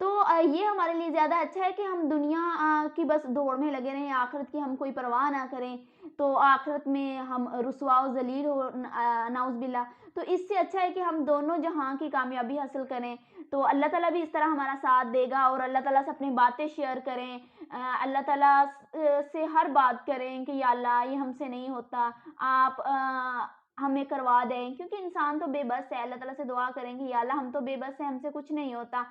تو یہ ہمارے لیے زیادہ اچھا ہے کہ ہم دنیا کی بس دوڑ میں لگے رہیں، آخرت کی ہم کوئی پرواہ نہ کریں، تو آخرت میں ہم رسوا و ذلیل ہو نعوذ باللہ۔ تو اس سے اچھا ہے کہ ہم دونوں جہاں کی کامیابی حاصل کریں۔ تو اللہ تعالیٰ بھی اس طرح ہمارا ساتھ دے گا، اور اللہ تعالیٰ سے اپنی باتیں شیئر کریں، اللہ تعالیٰ سے ہر بات کریں کہ یا اللہ یہ ہم سے نہیں ہوتا، آپ ہمیں کروا دیں، کیونکہ انسان تو بے بس ہے۔ اللہ تعالیٰ سے دعا کریں کہ یا اللہ ہم تو بے بس ہیں، ہم سے کچھ نہیں ہوتا،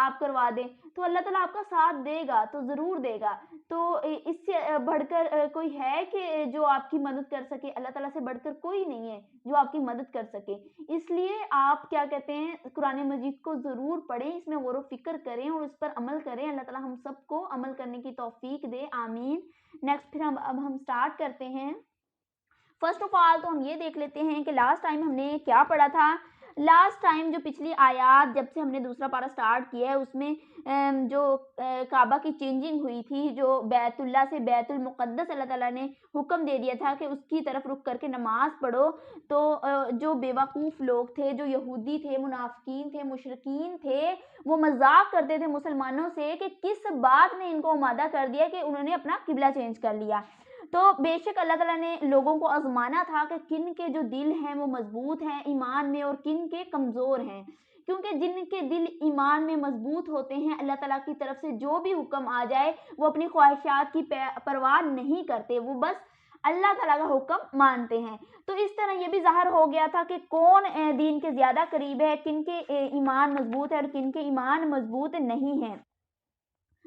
آپ کروا دیں، تو اللہ تعالیٰ آپ کا ساتھ دے گا، تو ضرور دے گا۔ تو اس سے بڑھ کر کوئی ہے کہ جو آپ کی مدد کر سکے؟ اللہ تعالیٰ سے بڑھ کر کوئی نہیں ہے جو آپ کی مدد کر سکے۔ اس لیے آپ کیا کہتے ہیں، قرآن مجید کو ضرور پڑھیں، اس میں غور و فکر کریں اور اس پر عمل کریں۔ اللہ تعالیٰ ہم سب کو عمل کرنے کی توفیق دے، آمین۔ نیکسٹ پھر اب ہم سٹارٹ کرتے ہیں۔ فرسٹ آف آل تو ہم یہ دیکھ لیتے ہیں کہ لاسٹ ٹائم ہم نے کیا پڑھا تھا۔ لاسٹ ٹائم جو پچھلی آیات جب سے ہم نے دوسرا پارہ سٹارٹ کیا ہے، اس میں جو کعبہ کی چینجنگ ہوئی تھی، جو بیت اللہ سے بیت المقدس اللہ تعالیٰ نے حکم دے دیا تھا کہ اس کی طرف رخ کر کے نماز پڑھو، تو جو بے وقوف لوگ تھے، جو یہودی تھے، منافقین تھے، مشرکین تھے، وہ مذاق کرتے تھے مسلمانوں سے کہ کس بات نے ان کو آمادہ کر دیا کہ انہوں نے اپنا قبلہ چینج کر لیا۔ تو بے شک اللہ تعالیٰ نے لوگوں کو آزمانا تھا کہ کن کے جو دل ہیں وہ مضبوط ہیں ایمان میں، اور کن کے کمزور ہیں، کیونکہ جن کے دل ایمان میں مضبوط ہوتے ہیں، اللہ تعالیٰ کی طرف سے جو بھی حکم آ جائے وہ اپنی خواہشات کی پرواہ نہیں کرتے، وہ بس اللہ تعالیٰ کا حکم مانتے ہیں۔ تو اس طرح یہ بھی ظاہر ہو گیا تھا کہ کون دین کے زیادہ قریب ہے، کن کے ایمان مضبوط ہے اور کن کے ایمان مضبوط نہیں ہیں۔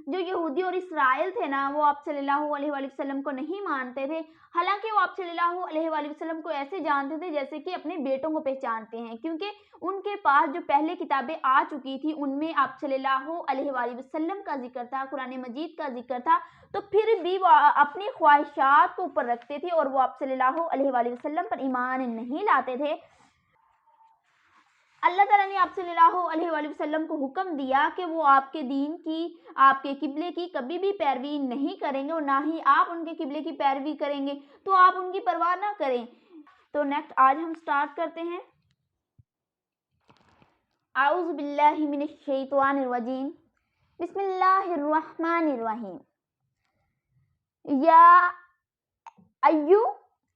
جو یہودی اور اسرائیل تھے نا، وہ آپ صلی اللہ علیہ وآلہ وسلم کو نہیں مانتے تھے، حالانکہ وہ آپ صلی اللہ علیہ وآلہ وسلم کو ایسے جانتے تھے جیسے کہ اپنے بیٹوں کو پہچانتے ہیں، کیونکہ ان کے پاس جو پہلے کتابیں آ چکی تھی ان میں آپ صلی اللہ علیہ وآلہ وسلم کا ذکر تھا، قرآن مجید کا ذکر تھا، تو پھر بھی وہ اپنی خواہشات کو اوپر رکھتے تھے اور وہ آپ صلی اللہ علیہ وآلہ وسلم پر ایمان نہیں لاتے تھے۔ اللہ تعالیٰ نے آپ صلی اللہ علیہ وآلہ وسلم کو حکم دیا کہ وہ آپ کے دین کی، آپ کے قبلے کی کبھی بھی پیروی نہیں کریں گے، اور نہ ہی آپ ان کے قبلے کی پیروی کریں گے، تو آپ ان کی پرواہ نہ کریں۔ تو نیکسٹ آج ہم سٹارٹ کرتے ہیں۔ اعوذ باللہ من الشیطان الرجیم، بسم اللہ الرحمن الرحیم۔ یا ایو،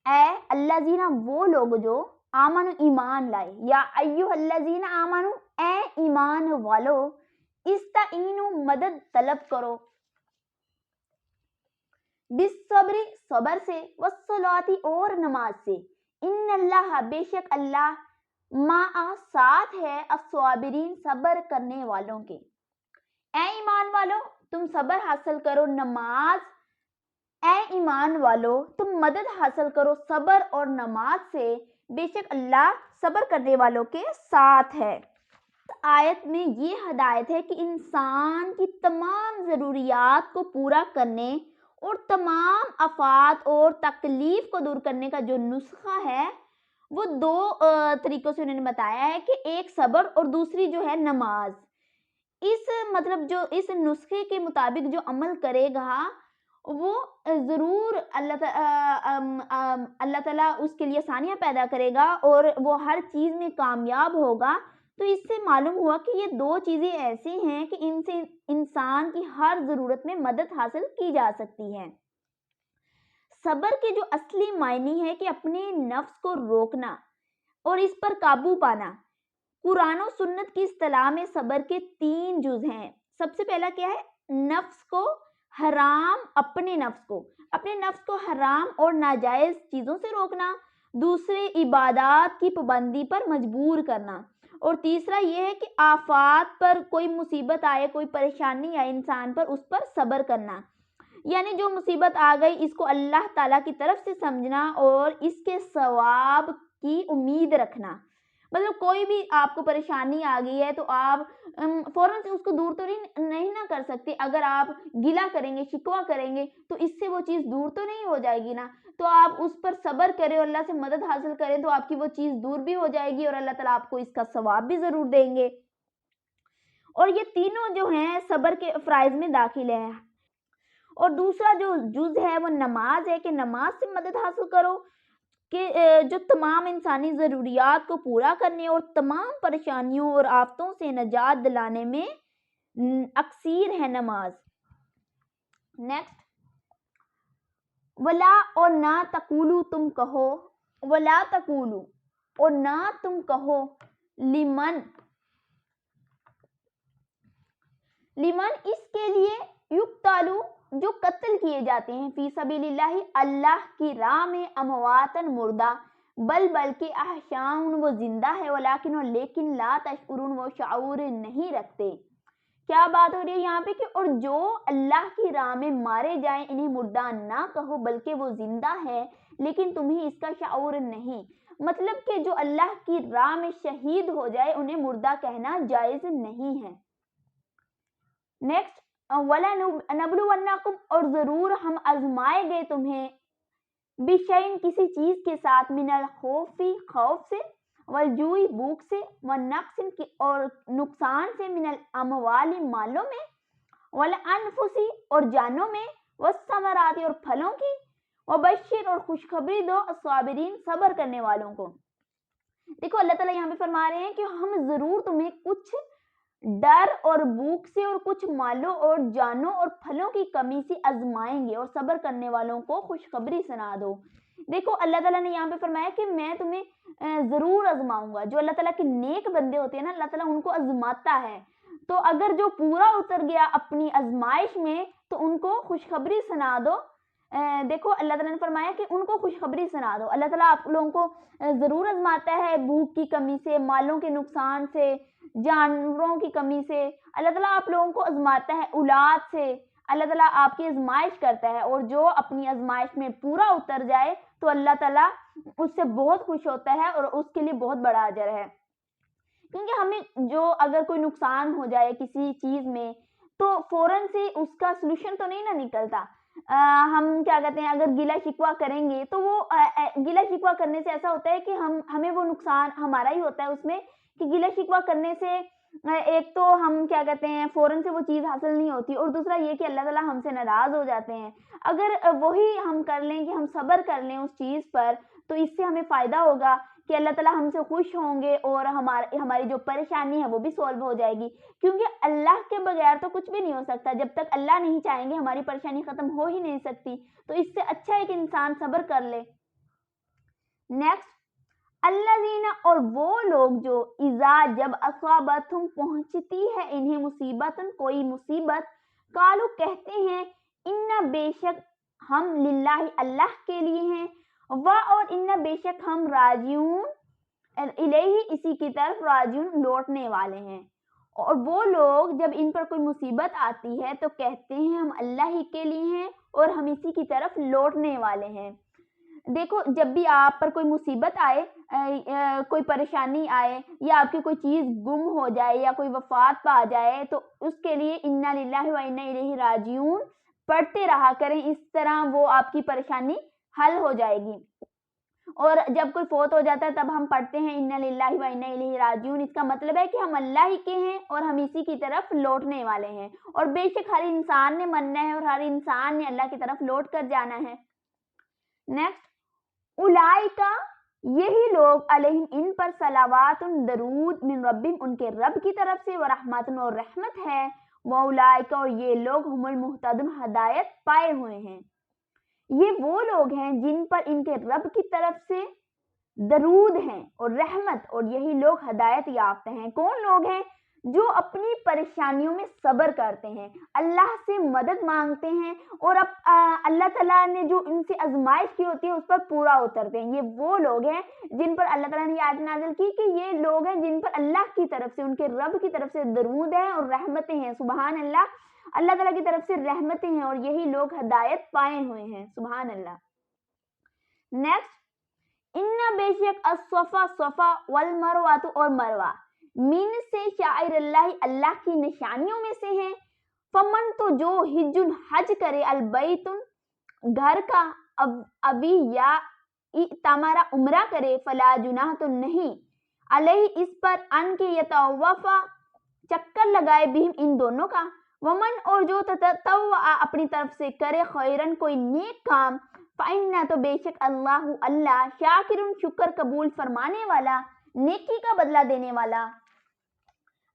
اے الذین، وہ لوگ جو آمن ایمان لائے، یا ایوہ الذین آمنو، اے ایمان والو، استعینوا، مدد طلب کرو، بالصبر، صبر سے، والصلاۃ، اور نماز سے، ان اللہ، بے شک اللہ، مع، ساتھ ہے، الصابرین، صبر کرنے والوں کے۔ اے ایمان والو تم صبر حاصل کرو، نماز، اے ایمان والو تم مدد حاصل کرو صبر اور نماز سے، بے شک اللہ صبر کرنے والوں کے ساتھ ہے۔ آیت میں یہ ہدایت ہے کہ انسان کی تمام ضروریات کو پورا کرنے اور تمام آفات اور تکلیف کو دور کرنے کا جو نسخہ ہے وہ دو طریقوں سے انہوں نے بتایا ہے، کہ ایک صبر اور دوسری جو ہے نماز۔ جو اس نسخے کے مطابق جو عمل کرے گا وہ ضرور اللہ تعالیٰ اس کے لیے آسانیاں پیدا کرے گا اور وہ ہر چیز میں کامیاب ہوگا۔ تو اس سے معلوم ہوا کہ یہ دو چیزیں ایسی ہیں کہ ان سے انسان کی ہر ضرورت میں مدد حاصل کی جا سکتی ہے۔ صبر کے جو اصلی معنی ہے کہ اپنے نفس کو روکنا اور اس پر قابو پانا۔ قرآن و سنت کی اصطلاح میں صبر کے 3 جز ہیں۔ سب سے پہلا کیا ہے؟ نفس کو حرام، اپنے نفس کو حرام اور ناجائز چیزوں سے روکنا، دوسرے عبادات کی پابندی پر مجبور کرنا، اور تیسرا یہ ہے کہ آفات پر، کوئی مصیبت آئے، کوئی پریشانی آئے انسان پر، اس پر صبر کرنا، یعنی جو مصیبت آ گئی اس کو اللہ تعالیٰ کی طرف سے سمجھنا اور اس کے ثواب کی امید رکھنا۔ مطلب کوئی بھی آپ کو پریشانی آ گئی ہے تو آپ فوراً سے اس کو دور تو نہیں نہ کر سکتے، اگر آپ گلہ کریں گے، شکوہ کریں گے تو اس سے وہ چیز دور تو نہیں ہو جائے گی نا، تو آپ اس پر صبر کریں اور اللہ سے مدد حاصل کریں تو آپ کی وہ چیز دور بھی ہو جائے گی اور اللہ تعالیٰ آپ کو اس کا ثواب بھی ضرور دیں گے۔ اور یہ تینوں جو ہیں صبر کے فرائض میں داخل ہیں۔ اور دوسرا جو جز ہے وہ نماز ہے، کہ نماز سے مدد حاصل کرو، کہ جو تمام انسانی ضروریات کو پورا کرنے اور تمام پریشانیوں اور آفتوں سے نجات دلانے میں اکثیر ہے نماز. نیکسٹ ولا اور نہ تقولو تم کہو, ولا تقولو اور نہ تم کہو لمن اس کے لیے یقتلو جو قتل کیے جاتے ہیں فی سبیل اللہ اللہ کی راہ میں امواتن مردہ بلکہ احشاء وہ زندہ ہے ولیکن لیکن لا تشعرون وہ شعور نہیں رکھتے. کیا بات ہو رہی ہے یہاں پہ کہ اور جو اللہ کی راہ میں مارے جائیں انہیں مردہ نہ کہو بلکہ وہ زندہ ہے لیکن تمہیں اس کا شعور نہیں. مطلب کہ جو اللہ کی راہ میں شہید ہو جائے انہیں مردہ کہنا جائز نہیں ہے. نیکسٹ وَلَنَبْلُوَنَّكُمْ اور ضرور ہم آزمائے گے تمہیں بِشَيْءٍ کسی چیز کے ساتھ من الخوف خوف سے والجوع بھوک سے والنقص اور نقصان سے من الاموال مالوں میں والانفس اور جانوں میں والثمرات اور پھلوں کی وبشر اور خوشخبری دو الصابرین صبر کرنے والوں کو. دیکھو اللہ تعالیٰ یہاں پہ فرما رہے ہیں کہ ہم ضرور تمہیں کچھ ڈر اور بھوک سے اور کچھ مالوں اور جانوں اور پھلوں کی کمی سے آزمائیں گے اور صبر کرنے والوں کو خوشخبری سنا دو. دیکھو اللہ تعالیٰ نے یہاں پہ فرمایا کہ میں تمہیں ضرور آزماؤں گا. جو اللہ تعالیٰ کے نیک بندے ہوتے ہیں نا اللہ تعالیٰ ان کو آزماتا ہے. تو اگر جو پورا اتر گیا اپنی آزمائش میں تو ان کو خوشخبری سنا دو. دیکھو اللہ تعالیٰ نے فرمایا کہ ان کو خوشخبری سنا دو. اللہ تعالیٰ آپ لوگوں کو ضرور آزماتا ہے بھوک کی کمی سے, مالوں کے نقصان سے, جانوروں کی کمی سے. اللہ تعالیٰ آپ لوگوں کو آزماتا ہے اولاد سے. اللہ تعالیٰ آپ کی آزمائش کرتا ہے اور جو اپنی آزمائش میں پورا اتر جائے تو اللہ تعالیٰ اس سے بہت خوش ہوتا ہے اور اس کے لیے بہت بڑا اجر ہے. کیونکہ ہمیں جو اگر کوئی نقصان ہو جائے کسی چیز میں تو فوراً سے اس کا سلوشن تو نہیں نہ نکلتا. ہم کیا کہتے ہیں اگر گلہ شکوہ کریں گے تو وہ گلہ شکوہ کرنے سے ایسا ہوتا ہے کہ ہمیں وہ نقصان ہمارا ہی ہوتا ہے اس میں, کہ گلہ شکوہ کرنے سے ایک تو ہم کیا کہتے ہیں فوراً سے وہ چیز حاصل نہیں ہوتی اور دوسرا یہ کہ اللہ تعالیٰ ہم سے ناراض ہو جاتے ہیں. اگر وہی ہم کر لیں کہ ہم صبر کر لیں اس چیز پر تو اس سے ہمیں فائدہ ہوگا کہ اللہ تعالیٰ ہم سے خوش ہوں گے اور ہماری جو پریشانی ہے وہ بھی سولو ہو جائے گی. کیونکہ اللہ کے بغیر تو کچھ بھی نہیں ہو سکتا. جب تک اللہ نہیں چاہیں گے ہماری پریشانی ختم ہو ہی نہیں سکتی. تو اس سے اچھا ہے کہ انسان صبر کر لے. نیکسٹ الذین اور وہ لوگ جو اذا جب اصابتہم پہنچتی ہے انہیں مصیبت کوئی مصیبت قالو کہتے ہیں ان بے شک ہم للہ اللہ کے لیے ہیں اور ان بے شک ہم راجعون الیہ اسی کی طرف راجعون لوٹنے والے ہیں. اور وہ لوگ جب ان پر کوئی مصیبت آتی ہے تو کہتے ہیں ہم اللہ ہی کے لیے ہیں اور ہم اسی کی طرف لوٹنے والے ہیں. دیکھو جب بھی آپ پر کوئی مصیبت آئے, کوئی پریشانی آئے یا آپ کی کوئی چیز گم ہو جائے یا کوئی وفات پا جائے تو اس کے لیے انا للہ و انا الیہ راجعون پڑھتے رہا کریں. اس طرح وہ آپ کی پریشانی حل ہو جائے گی. اور جب کوئی فوت ہو جاتا ہے تب ہم پڑھتے ہیں انا للہ و انا الیہ راجعون. اس کا مطلب ہے کہ ہم اللہ ہی کے ہیں اور ہم اسی کی طرف لوٹنے والے ہیں. اور بے شک ہر انسان نے مرنا ہے اور ہر انسان نے اللہ کی طرف لوٹ کر جانا ہے. نیکسٹ اولئک یہی لوگ علیہم ان پر صلوات درود من ربہم ان کے رب کی طرف سے ورحمت اور رحمت ہے. واولئک اور یہ لوگ هم المہتدون ہدایت پائے ہوئے ہیں. یہ وہ لوگ ہیں جن پر ان کے رب کی طرف سے درود ہیں اور رحمت اور یہی لوگ ہدایت یافتہ ہیں. کون لوگ ہیں؟ جو اپنی پریشانیوں میں صبر کرتے ہیں, اللہ سے مدد مانگتے ہیں اور اب اللہ تعالیٰ نے جو ان سے آزمائش کی ہوتی ہے اس پر پورا اترتے ہیں. یہ وہ لوگ ہیں جن پر اللہ تعالیٰ نے یہ آیت نازل کی کہ یہ لوگ ہیں جن پر اللہ کی طرف سے ان کے رب کی طرف سے درود ہیں اور رحمتیں ہیں. سبحان اللہ, اللہ تعالیٰ کی طرف سے رحمتیں ہیں اور یہی لوگ ہدایت پائے ہوئے ہیں. سبحان اللہ. نیکسٹ ان بے شک الصفا صفا والمروہ اور مروہ من سے شاعر اللہ اللہ کی نشانیوں میں سے ہیں. فمن تو جو حج حج کرے البیت گھر کا ابھی یا تمہارا عمرہ کرے فلا جناح تو نہیں علیہ اس پر ان کے یطوفا چکر لگائے بہم ان دونوں کا. ومن اور جو تطوع اپنی طرف سے کرے خیرن کوئی نیک کام فإنہ تو بے شک اللہ شاکر شکر قبول فرمانے والا نیکی کا بدلہ دینے والا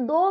2